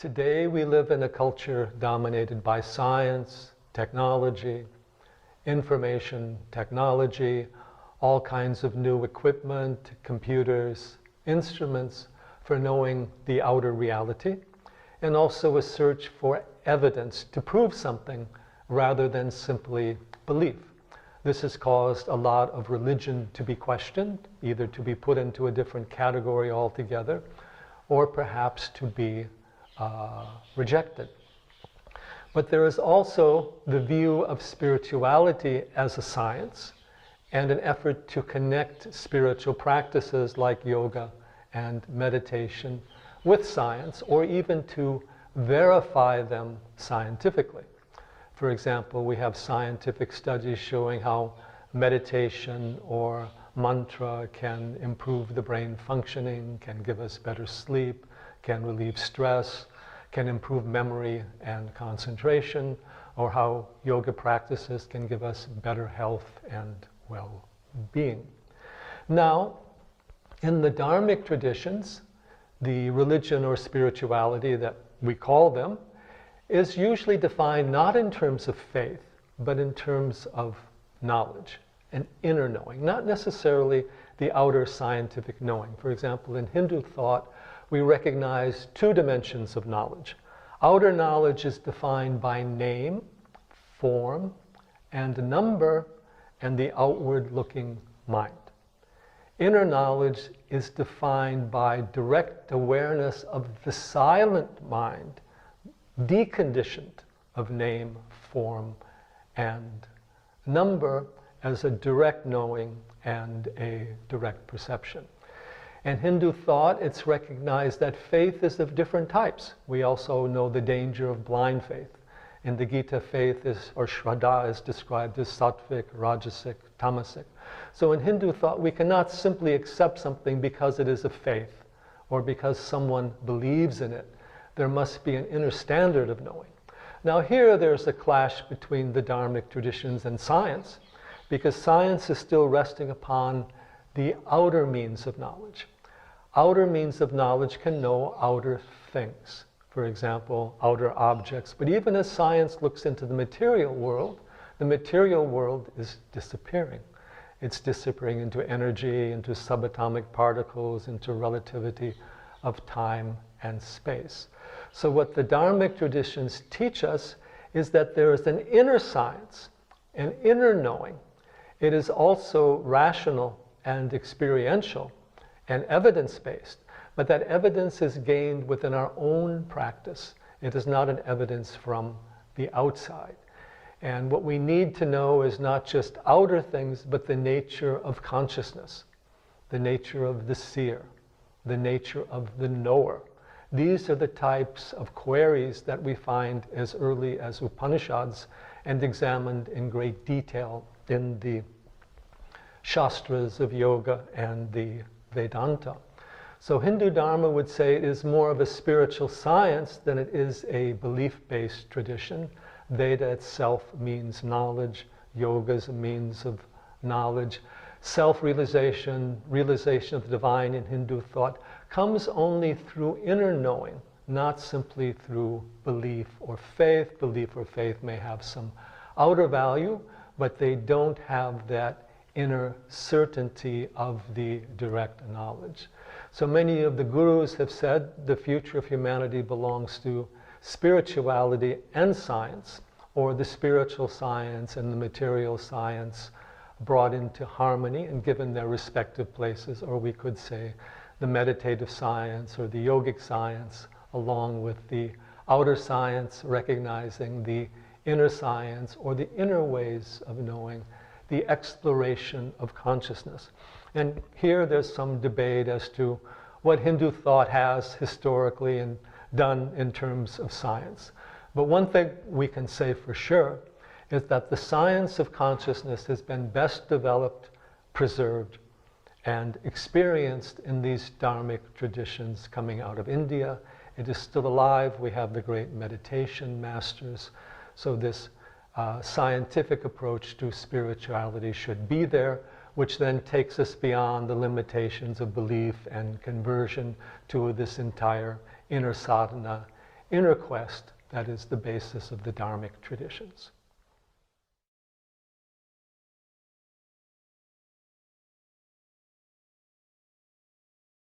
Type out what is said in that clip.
Today we live in a culture dominated by science, technology, information technology, all kinds of new equipment, computers, instruments for knowing the outer reality, and also a search for evidence to prove something rather than simply belief. This has caused a lot of religion to be questioned, either to be put into a different category altogether, or perhaps to be rejected. But there is also the view of spirituality as a science and an effort to connect spiritual practices like yoga and meditation with science, or even to verify them scientifically. For example, we have scientific studies showing how meditation or mantra can improve the brain functioning, can give us better sleep, can relieve stress, can improve memory and concentration, or how yoga practices can give us better health and well-being. Now, in the Dharmic traditions, the religion or spirituality that we call them is usually defined not in terms of faith, but in terms of knowledge, an inner knowing, not necessarily the outer scientific knowing. For example, in Hindu thought, we recognize two dimensions of knowledge. Outer knowledge is defined by name, form, and number, and the outward-looking mind. Inner knowledge is defined by direct awareness of the silent mind, deconditioned of name, form, and number as a direct knowing and a direct perception. In Hindu thought, it's recognized that faith is of different types. We also know the danger of blind faith. In the Gita, faith is, or Shraddha, is described as sattvic, rajasic, tamasic. So in Hindu thought, we cannot simply accept something because it is a faith or because someone believes in it. There must be an inner standard of knowing. Now here there's a clash between the Dharmic traditions and science, because science is still resting upon the outer means of knowledge. Outer means of knowledge can know outer things. For example, outer objects. But even as science looks into the material world is disappearing. It's disappearing into energy, into subatomic particles, into relativity of time and space. So what the Dharmic traditions teach us is that there is an inner science, an inner knowing. It is also rational and experiential and evidence-based, but that evidence is gained within our own practice. It is not an evidence from the outside. And what we need to know is not just outer things, but the nature of consciousness, the nature of the seer, the nature of the knower. These are the types of queries that we find as early as Upanishads and examined in great detail in the Shastras of yoga and the Vedanta. So Hindu Dharma would say it is more of a spiritual science than it is a belief-based tradition. Veda itself means knowledge. Yoga is a means of knowledge. Self-realization, realization of the divine in Hindu thought comes only through inner knowing, not simply through belief or faith. Belief or faith may have some outer value, but they don't have that inner certainty of the direct knowledge. So many of the gurus have said the future of humanity belongs to spirituality and science, or the spiritual science and the material science brought into harmony and given their respective places, or we could say the meditative science or the yogic science, along with the outer science, recognizing the inner science or the inner ways of knowing, the exploration of consciousness. And here there's some debate as to what Hindu thought has historically and done in terms of science. But one thing we can say for sure is that the science of consciousness has been best developed, preserved, and experienced in these Dharmic traditions coming out of India. It is still alive. We have the great meditation masters. So this scientific approach to spirituality should be there, which then takes us beyond the limitations of belief and conversion to this entire inner sadhana, inner quest that is the basis of the Dharmic traditions.